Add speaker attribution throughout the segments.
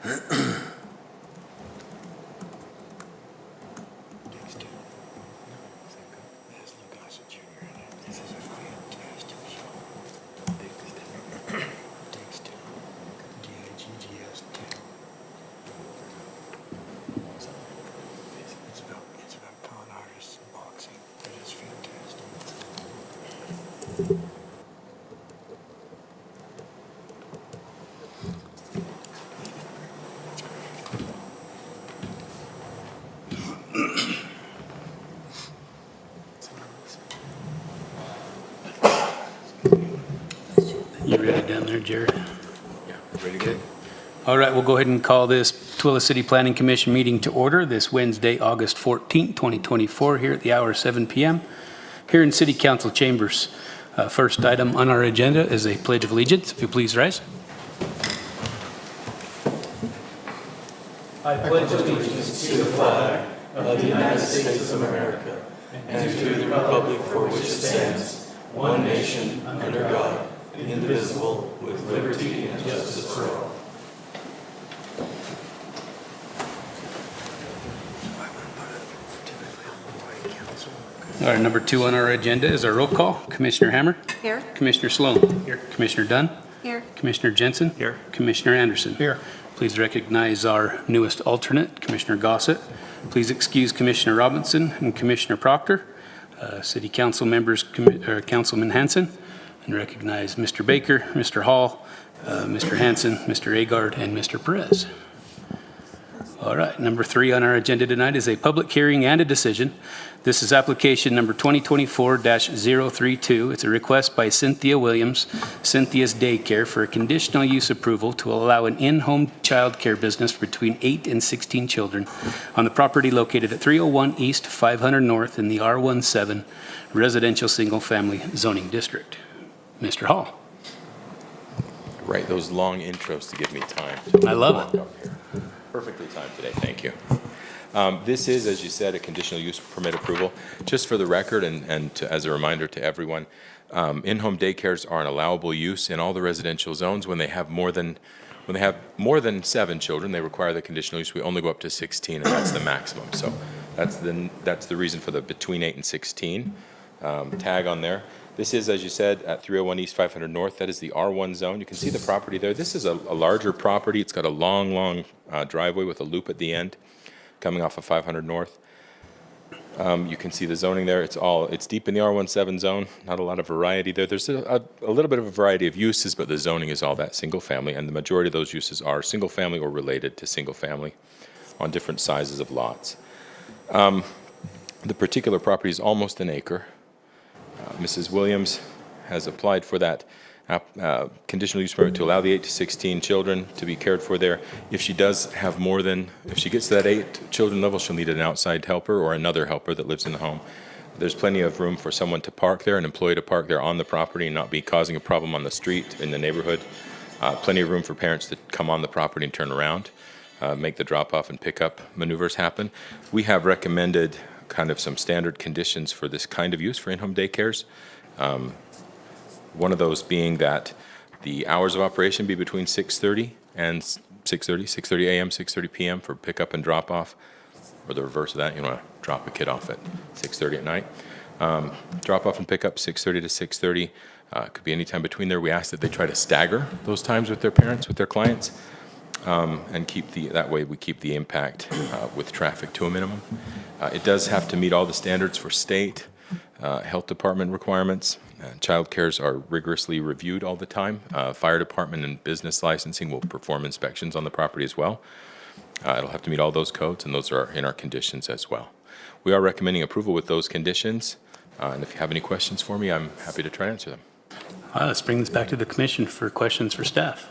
Speaker 1: It's about con artists and boxing. It is fantastic.
Speaker 2: You ready down there, Jared?
Speaker 3: Yeah, ready to go.
Speaker 2: All right, we'll go ahead and call this Tooele City Planning Commission meeting to order this Wednesday, August 14th, 2024, here at the hour 7 p.m. here in City Council chambers. First item on our agenda is a Pledge of Allegiance. If you please rise.
Speaker 4: I pledge allegiance to the flag of the United States of America and to the republic for which it stands, one nation, under God, indivisible, with liberty and justice for all.
Speaker 2: All right, number 2 on our agenda is our roll call. Commissioner Hammer.
Speaker 5: Here.
Speaker 2: Commissioner Sloan. Here. Commissioner Dunn.
Speaker 5: Here.
Speaker 2: Commissioner Jensen.
Speaker 3: Here.
Speaker 2: Commissioner Anderson.
Speaker 1: Here.
Speaker 2: Please recognize our newest alternate, Commissioner Gossett. Please excuse Commissioner Robinson and Commissioner Proctor, City Council members, Councilman Hanson, and recognize Mr. Baker, Mr. Hall, Mr. Hanson, Mr. Agard, and Mr. Perez. All right, number 3 on our agenda tonight is a public hearing and a decision. This is application number 2024-032. It's a request by Cynthia Williams, Cynthia's Daycare, for a conditional use approval to allow an in-home child care business for between 8 and 16 children on the property located at 301 East, 500 North in the R17 Residential Single Family Zoning District. Mr. Hall.
Speaker 3: Right, those long intros to give me time.
Speaker 2: I love it.
Speaker 3: Up here. Perfectly timed today, thank you. This is, as you said, a conditional use permit approval. Just for the record and as a reminder to everyone, in-home daycares are an allowable use in all the residential zones. When they have more than 7 children, they require the conditional use. We only go up to 16, and that's the maximum. So that's the reason for the between 8 and 16 tag on there. This is, as you said, at 301 East, 500 North. That is the R1 zone. You can see the property there. This is a larger property. It's got a long driveway with a loop at the end coming off of 500 North. You can see the zoning there. It's deep in the R17 zone. Not a lot of variety there. There's a little bit of a variety of uses, but the zoning is all that single family, and the majority of those uses are single family or related to single family on different sizes of lots. The particular property is almost an acre. Mrs. Williams has applied for that conditional use permit to allow the 8 to 16 children to be cared for there. If she does have if she gets to that 8 children level, she'll need an outside helper or another helper that lives in the home. There's plenty of room for someone to park there, an employee to park there on the property and not be causing a problem on the street in the neighborhood. Plenty of room for parents to come on the property and turn around, make the drop-off and pick-up maneuvers happen. We have recommended kind of some standard conditions for this kind of use for in-home daycares. One of those being that the hours of operation be between 6:30 and 6:30 a.m., 6:30 p.m. for pickup and drop-off, or the reverse of that. You want to drop a kid off at 6:30 at night. Drop-off and pickup 6:30 to 6:30. Could be any time between there. We ask that they try to stagger those times with their parents, with their clients, and that way we keep the impact with traffic to a minimum. It does have to meet all the standards for state health department requirements. Child cares are rigorously reviewed all the time. Fire department and business licensing will perform inspections on the property as well. It'll have to meet all those codes, and those are in our conditions as well. We are recommending approval with those conditions, and if you have any questions for me, I'm happy to try to answer them.
Speaker 2: Let's bring this back to the commission for questions for staff.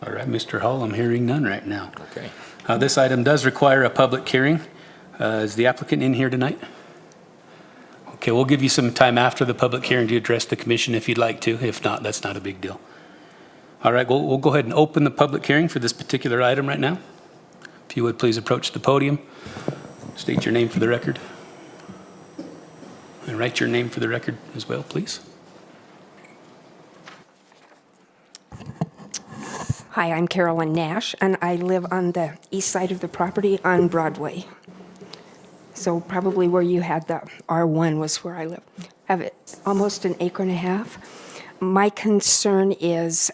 Speaker 2: All right, Mr. Hall, I'm hearing none right now.
Speaker 3: Okay.
Speaker 2: This item does require a public hearing. Is the applicant in here tonight? Okay, we'll give you some time after the public hearing to address the commission if you'd like to. If not, that's not a big deal. All right, we'll go ahead and open the public hearing for this particular item right now. If you would please approach the podium, state your name for the record, and write your name for the record as well, please.
Speaker 5: Hi, I'm Carolyn Nash, and I live on the east side of the property on Broadway. So probably where you had the R1 was where I live. I have almost an acre and a half. My concern is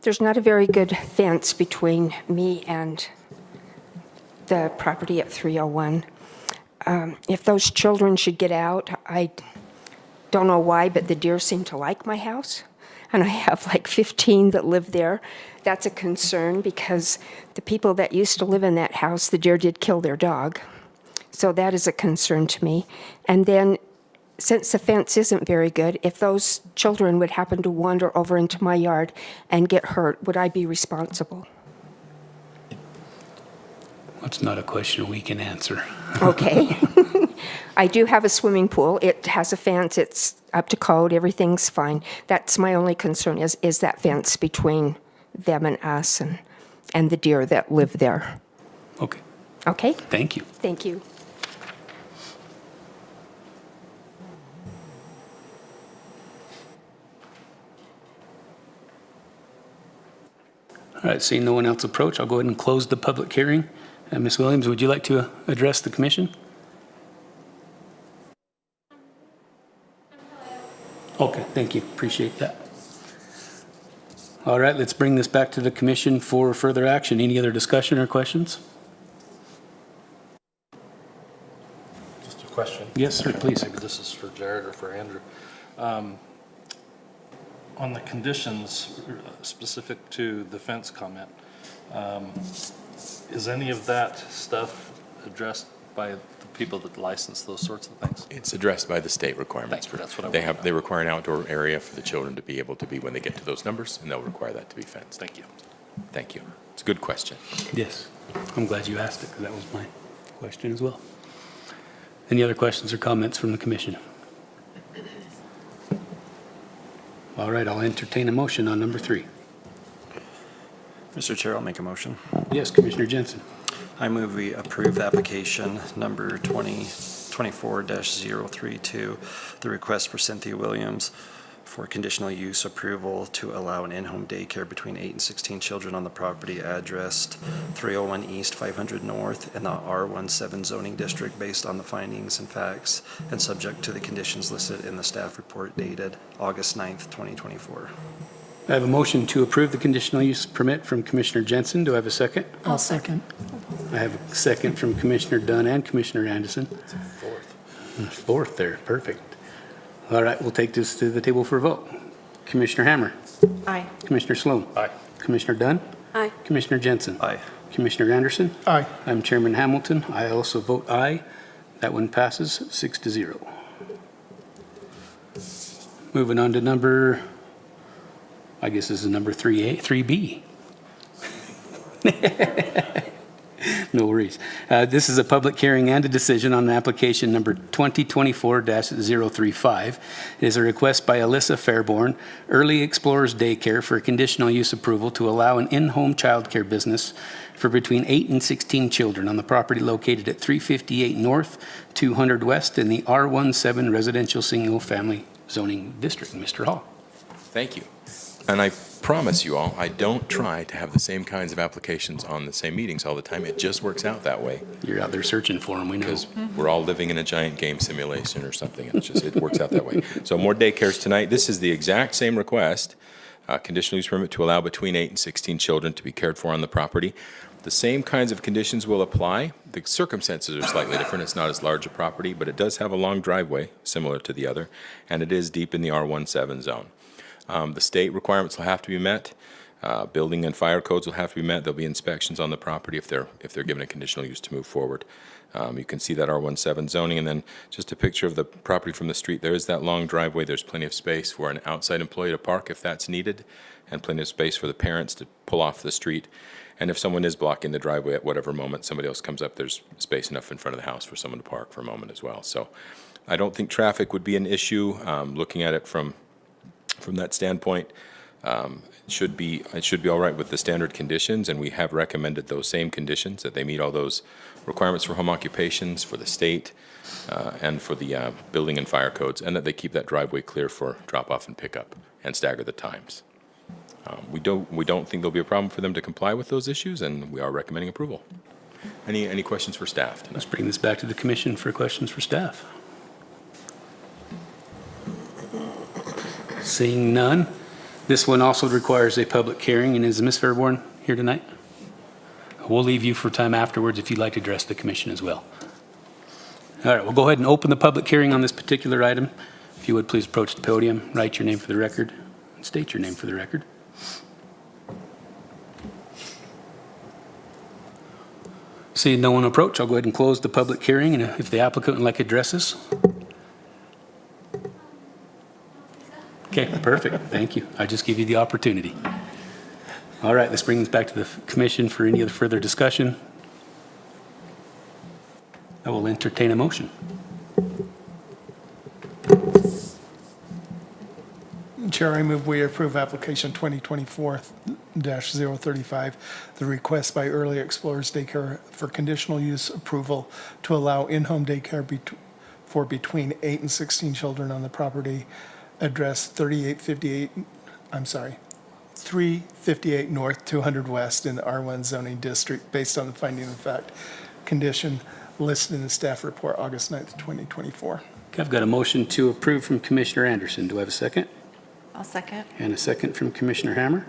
Speaker 5: there's not a very good fence between me and the property at 301. If those children should get out, I don't know why, but the deer seem to like my house. And I have like 15 that live there. That's a concern because the people that used to live in that house, the deer did kill their dog. So that is a concern to me. And then since the fence isn't very good, if those children would happen to wander over into my yard and get hurt, would I be responsible?
Speaker 2: That's not a question we can answer.
Speaker 5: Okay. I do have a swimming pool. It has a fence. It's up to code. Everything's fine. That's my only concern is that fence between them and us and the deer that live there.
Speaker 2: Okay,
Speaker 5: Okay?
Speaker 2: thank you.
Speaker 5: Thank you.
Speaker 2: All right, seeing no one else approach, I'll go ahead and close the public hearing. Ms. Williams, would you like to address the commission? Okay, thank you. Appreciate that. All right, let's bring this back to the commission for further action. Any other discussion or questions?
Speaker 6: Just a question.
Speaker 2: Yes, sir, please.
Speaker 6: Maybe this is for Jared or for Andrew. On the conditions specific to the fence comment, is any of that stuff addressed by the people that license those sorts of things?
Speaker 3: It's addressed by the state requirements.
Speaker 6: Thank you. That's what I
Speaker 3: They
Speaker 6: wanted to know.
Speaker 3: they require an outdoor area for the children to be able to be when they get to those numbers, and they'll require that to be fenced.
Speaker 6: Thank you.
Speaker 3: Thank you. It's a good question.
Speaker 2: Yes, I'm glad you asked it because that was my question as well. Any other questions or comments from the commission? All right, I'll entertain a motion on number 3.
Speaker 7: Mr. Chair, I'll make a motion.
Speaker 2: Yes, Commissioner Jensen.
Speaker 7: I move we approve application number 2024-032, the request for Cynthia Williams for conditional use approval to allow an in-home daycare between 8 and 16 children on the property addressed 301 East, 500 North in the R17 zoning district based on the findings and facts and subject to the conditions listed in the staff report dated August 9th, 2024.
Speaker 2: I have a motion to approve the conditional use permit from Commissioner Jensen. Do I have a second?
Speaker 1: I'll second.
Speaker 2: I have a second from Commissioner Dunn and Commissioner Anderson. Fourth there, perfect. All right, we'll take this to the table for a vote. Commissioner Hammer.
Speaker 5: Aye.
Speaker 2: Commissioner Sloan.
Speaker 6: Aye.
Speaker 2: Commissioner Dunn.
Speaker 5: Aye.
Speaker 2: Commissioner Jensen.
Speaker 7: Aye.
Speaker 2: Commissioner Anderson.
Speaker 1: Aye.
Speaker 2: I'm Chairman Hamilton. I also vote aye. That one passes 6-0. Moving on to number, I guess this is number 3B. No worries. This is a public hearing and a decision on application number 2024-035. It is a request by Alyssa Fairborn, Early Explorers Daycare, for conditional use approval to allow an in-home childcare business for between 8 and 16 children on the property located at 358 North, 200 West in the R17 Residential Single Family Zoning District. Mr. Hall.
Speaker 3: Thank you. And I promise you all, I don't try to have the same kinds of applications on the same meetings all the time. It just works out that way
Speaker 2: You're out there searching for them, we know.
Speaker 3: because we're all living in a giant game simulation or something. It's just, it works out that way. So more daycares tonight. This is the exact same request, conditional use permit to allow between 8 and 16 children to be cared for on the property. The same kinds of conditions will apply. The circumstances are slightly different. It's not as large a property, but it does have a long driveway, similar to the other, and it is deep in the R17 zone. The state requirements will have to be met. Building and fire codes will have to be met. There'll be inspections on the property if they're given a conditional use to move forward. You can see that R17 zoning, and then just a picture of the property from the street. There is that long driveway. There's plenty of space for an outside employee to park if that's needed, and plenty of space for the parents to pull off the street. And if someone is blocking the driveway at whatever moment somebody else comes up, there's space enough in front of the house for someone to park for a moment as well. So I don't think traffic would be an issue. Looking at it from that standpoint, it should be all right with the standard conditions, and we have recommended those same conditions, that they meet all those requirements for home occupations, for the state, and for the building and fire codes, and that they keep that driveway clear for drop-off and pickup and stagger the times. We don't think there'll be a problem for them to comply with those issues, and we are recommending approval. Any questions for staff tonight?
Speaker 2: Let's bring this back to the commission for questions for staff. Seeing none, this one also requires a public hearing, and is Ms. Fairborn here tonight? We'll leave you for time afterwards if you'd like to address the commission as well. All right, we'll go ahead and open the public hearing on this particular item. If you would please approach the podium, write your name for the record, and state your name for the record. Seeing no one approach, I'll go ahead and close the public hearing, and if the applicant would like to address us. Okay, perfect, thank you. I just give you the opportunity. All right, let's bring this back to the commission for any other further discussion. I will entertain a motion.
Speaker 1: Chair, I move we approve application 2024-035, the request by Early Explorers Daycare for conditional use approval to allow in-home daycare for between 8 and 16 children on the property, address 358 North, 200 West in the R1 zoning district, based on the finding of fact condition listed in the staff report, August 9th, 2024.
Speaker 2: Okay, I've got a motion to approve from Commissioner Anderson. Do I have a second?
Speaker 8: I'll second.
Speaker 2: And a second from Commissioner Hammer.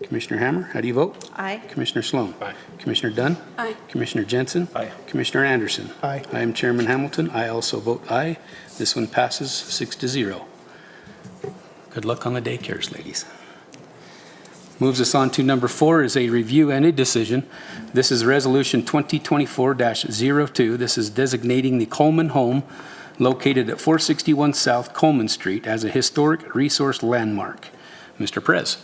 Speaker 2: Commissioner Hammer, how do you vote?
Speaker 8: Aye.
Speaker 2: Commissioner Sloan?
Speaker 6: Aye.
Speaker 2: Commissioner Dunn?
Speaker 5: Aye.
Speaker 2: Commissioner Jensen?
Speaker 7: Aye.
Speaker 2: Commissioner Anderson?
Speaker 1: Aye.
Speaker 2: I am Chairman Hamilton. I also vote aye. This one passes 6-0. Good luck on the daycares, ladies. Moves us on to number 4 is a review and a decision. This is Resolution 2024-02. This is designating the Coleman home located at 461 South Coleman Street as a historic resource landmark. Mr. Perez.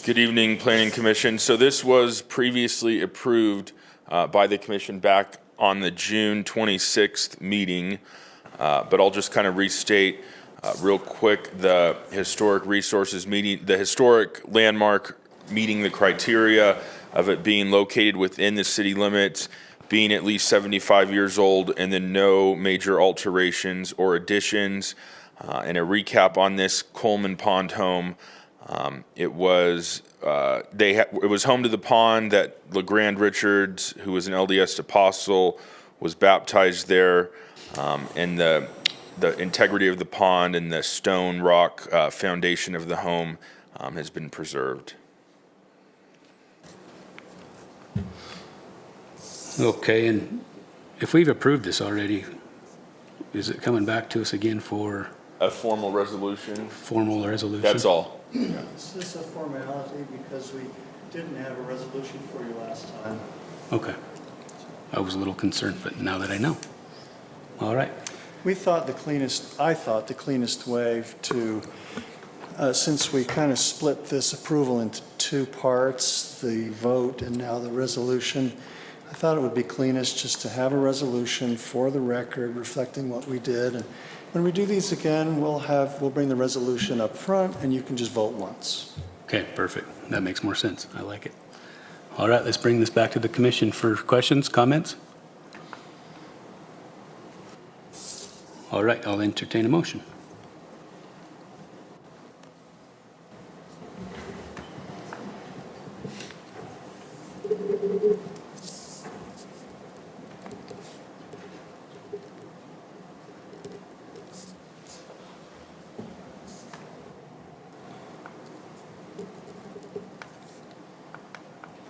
Speaker 9: Good evening, Planning Commission. So this was previously approved by the commission back on the June 26th meeting, but I'll just kind of restate real quick the historic resources meeting, the historic landmark meeting the criteria of it being located within the city limits, being at least 75 years old, and then no major alterations or additions. And a recap on this Coleman Pond home. It was home to the pond that LeGrand Richards, who was an LDS apostle, was baptized there, and the integrity of the pond and the stone rock foundation of the home has been preserved.
Speaker 2: Okay, and if we've approved this already, is it coming back to us again for
Speaker 9: A formal resolution?
Speaker 2: formal resolution?
Speaker 9: That's all.
Speaker 10: This is a formality because we didn't have a resolution for you last time.
Speaker 2: Okay. I was a little concerned, but now that I know. All right.
Speaker 10: I thought the cleanest way to, since we kind of split this approval into 2 parts, the vote and now the resolution, I thought it would be cleanest just to have a resolution for the record reflecting what we did. And when we do these again, we'll bring the resolution up front and you can just vote once.
Speaker 2: Okay, perfect. That makes more sense. I like it. All right, let's bring this back to the commission for questions, comments. All right, I'll entertain a motion.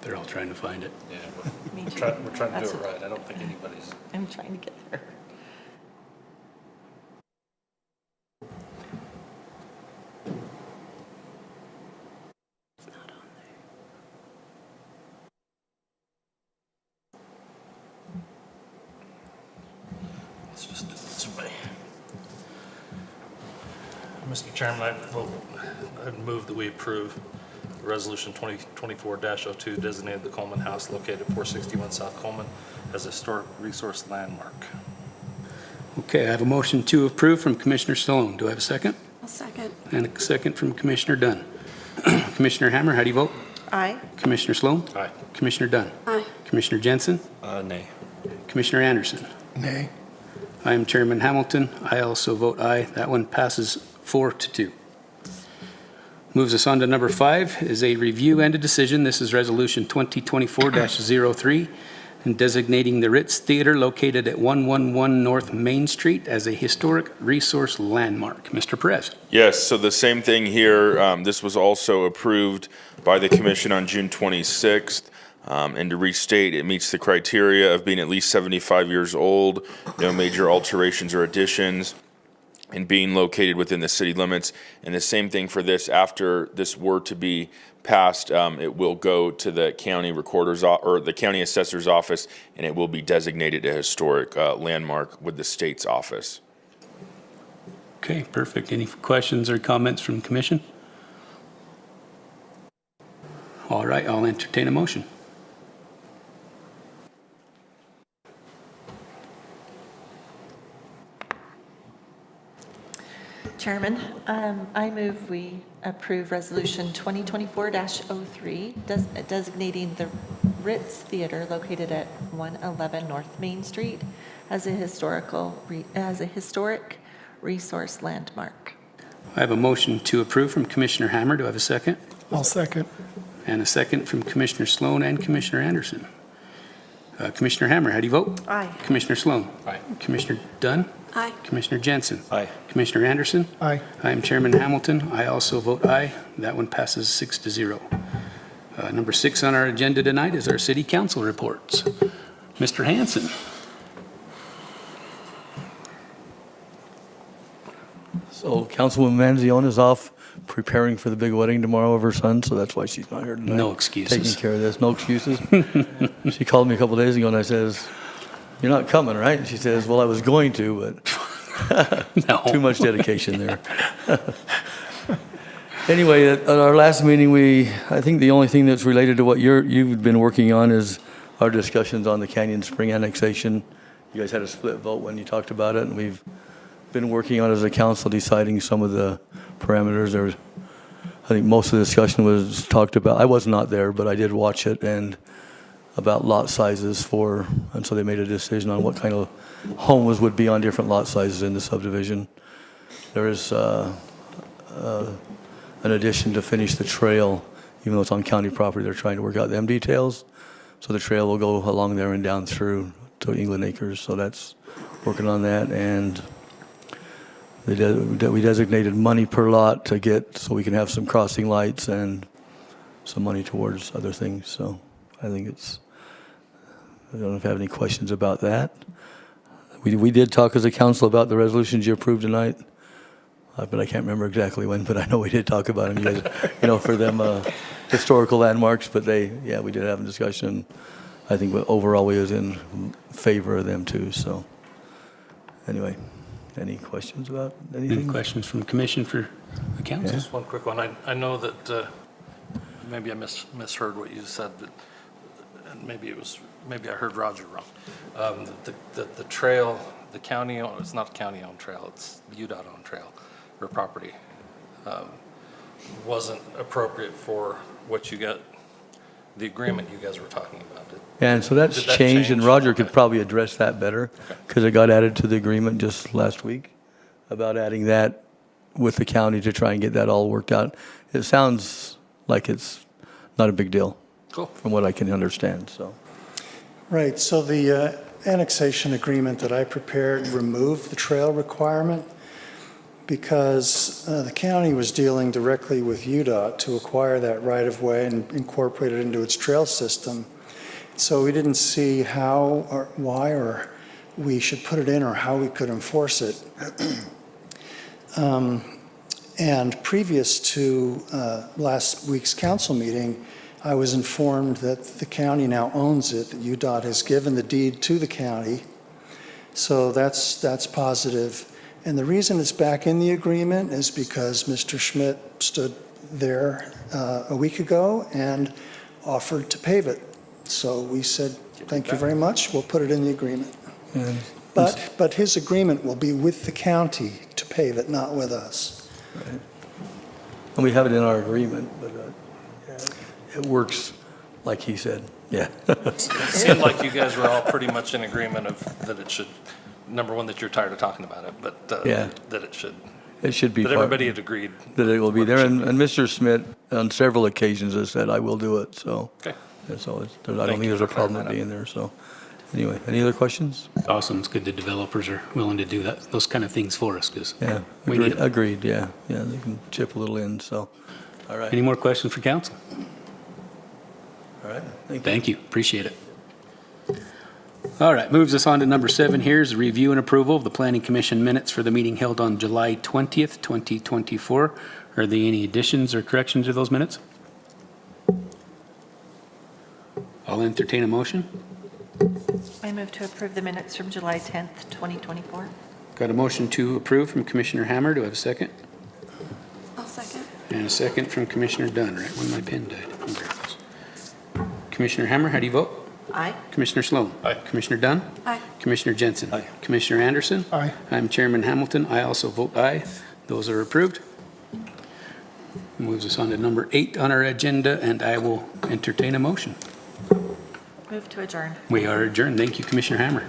Speaker 2: They're all trying to find it.
Speaker 6: Yeah,
Speaker 8: Me
Speaker 6: we're
Speaker 8: too.
Speaker 6: trying to do
Speaker 8: That's
Speaker 6: it
Speaker 8: what-
Speaker 6: right. I don't think anybody's.
Speaker 8: I'm trying to get there. It's not on there.
Speaker 6: Let's just do it this way. Mr. Chairman, I move that we approve Resolution 2024-02 designated the Coleman House located at 461 South Coleman as a historic resource landmark.
Speaker 2: Okay, I have a motion to approve from Commissioner Stone. Do I have a second?
Speaker 8: I'll second.
Speaker 2: And a second from Commissioner Dunn. Commissioner Hammer, how do you vote?
Speaker 8: Aye.
Speaker 2: Commissioner Sloan?
Speaker 6: Aye.
Speaker 2: Commissioner Dunn?
Speaker 8: Aye.
Speaker 2: Commissioner Jensen?
Speaker 7: Nay.
Speaker 2: Commissioner Anderson?
Speaker 1: Nay.
Speaker 2: I am Chairman Hamilton. I also vote aye. That one passes 4-2. Moves us on to number 5 is a review and a decision. This is Resolution 2024-03, and designating the Ritz Theater located at 111 North Main Street as a historic resource landmark. Mr. Perez.
Speaker 9: Yes, so the same thing here. This was also approved by the commission on June 26th. And to restate, it meets the criteria of being at least 75 years old, no major alterations or additions, and being located within the city limits. And the same thing for this, after this were to be passed, it will go to the county recorder's or the county assessor's office, and it will be designated a historic landmark with the state's office.
Speaker 2: Okay, perfect. Any questions or comments from commission? All right, I'll entertain a motion.
Speaker 8: Chairman, I move we approve Resolution 2024-03, designating the Ritz Theater located at 111 North Main Street as a historic resource landmark.
Speaker 2: I have a motion to approve from Commissioner Hammer. Do I have a second?
Speaker 1: I'll second.
Speaker 2: And a second from Commissioner Sloan and Commissioner Anderson. Commissioner Hammer, how do you vote?
Speaker 8: Aye.
Speaker 2: Commissioner Sloan?
Speaker 6: Aye.
Speaker 2: Commissioner Dunn?
Speaker 8: Aye.
Speaker 2: Commissioner Jensen?
Speaker 7: Aye.
Speaker 2: Commissioner Anderson?
Speaker 1: Aye.
Speaker 2: I am Chairman Hamilton. I also vote aye. That one passes 6-0. Number 6 on our agenda tonight is our city council reports. Mr. Hanson.
Speaker 4: So Councilwoman Manzione is off preparing for the big wedding tomorrow of her son, so that's why she's not here tonight.
Speaker 2: No excuses.
Speaker 4: Taking care of this, no excuses. She called me a couple days ago and I says, "You're not coming, right?" And she says, "Well, I was going to, but
Speaker 2: No.
Speaker 4: too much dedication there." Anyway, at our last meeting, I think the only thing that's related to what you've been working on is our discussions on the Canyon Spring annexation. You guys had a split vote when you talked about it, and we've been working on as a council deciding some of the parameters. I think most of the discussion was talked about. I was not there, but I did watch it, and about lot sizes and so they made a decision on what kind of homes would be on different lot sizes in the subdivision. There is an addition to finish the trail, even though it's on county property. They're trying to work out them details. So the trail will go along there and down through to England Acres. So that's working on that. And we designated money per lot to get, so we can have some crossing lights and some money towards other things. So I think I don't know if you have any questions about that. We did talk as a council about the resolutions you approved tonight, but I can't remember exactly when, but I know we did talk about them. You guys, for them historical landmarks, but we did have a discussion. I think overall we was in favor of them too, so anyway. Any questions about anything?
Speaker 2: Any questions from the commission for the council?
Speaker 6: Just one quick one. I know that maybe I misheard what you said, but and maybe I heard Roger wrong. The trail, the county, it's not a county-owned trail, it's UDOT-owned trail or property, wasn't appropriate for what you got, the agreement you guys were talking about.
Speaker 4: And so that's
Speaker 6: Did that
Speaker 4: changed, and
Speaker 6: change?
Speaker 4: Roger could
Speaker 6: Okay.
Speaker 4: probably address that better, because it got added to the agreement just last week about adding that with the county to try and get that all worked out. It sounds like it's not a big deal.
Speaker 6: Cool.
Speaker 4: From what I can understand, so.
Speaker 10: Right, so the annexation agreement that I prepared removed the trail requirement because the county was dealing directly with UDOT to acquire that right-of-way and incorporate it into its trail system. So we didn't see how or why or we should put it in or how we could enforce it. And previous to last week's council meeting, I was informed that the county now owns it, that UDOT has given the deed to the county. So that's positive. And the reason it's back in the agreement is because Mr. Schmidt stood there a week ago and offered to pave it. So we said, thank you very much, we'll put it in the agreement.
Speaker 4: And
Speaker 10: But his agreement will be with the county to pave it, not with us.
Speaker 4: And we have it in our agreement, but it works like he said, yeah.
Speaker 6: It seemed like you guys were all pretty much in agreement of that it should, number one, that you're tired of talking about it, but
Speaker 4: Yeah.
Speaker 6: that it should
Speaker 4: it should be.
Speaker 6: But everybody had agreed.
Speaker 4: That it will be there,
Speaker 6: Should
Speaker 4: and Mr. Smith, on several occasions, has said, I will do it, so.
Speaker 6: Okay.
Speaker 4: That's always, I don't
Speaker 6: Thank
Speaker 4: think
Speaker 6: you
Speaker 4: there's a
Speaker 6: for clearing
Speaker 4: problem with
Speaker 6: that
Speaker 4: being there, so. Anyway, any other questions?
Speaker 2: Awesome. It's good that developers are willing to do that, those kind of things for us, because
Speaker 4: Yeah,
Speaker 2: we need it.
Speaker 4: agreed, yeah, they can chip a little in, so. All right,
Speaker 2: Any more questions for council?
Speaker 4: all right, thank you.
Speaker 2: Thank you, appreciate it. All right, moves us on to number 7 here is review and approval of the Planning Commission minutes for the meeting held on July 20th, 2024. Are there any additions or corrections to those minutes? I'll entertain a motion.
Speaker 8: I move to approve the minutes from July 10th, 2024.
Speaker 2: Got a motion to approve from Commissioner Hammer. Do I have a second?
Speaker 8: I'll second.
Speaker 2: And a second from Commissioner Dunn, right when my pen died. I'll grab this. Commissioner Hammer, how do you vote?
Speaker 8: Aye.
Speaker 2: Commissioner Sloan?
Speaker 6: Aye.
Speaker 2: Commissioner Dunn?
Speaker 8: Aye.
Speaker 2: Commissioner Jensen?
Speaker 4: Aye.
Speaker 2: Commissioner Anderson?
Speaker 1: Aye.
Speaker 2: I'm Chairman Hamilton. I also vote aye. Those are approved. Moves us on to number 8 on our agenda, and I will entertain a motion.
Speaker 8: Move to adjourn.
Speaker 2: We are adjourned. Thank you, Commissioner Hammer.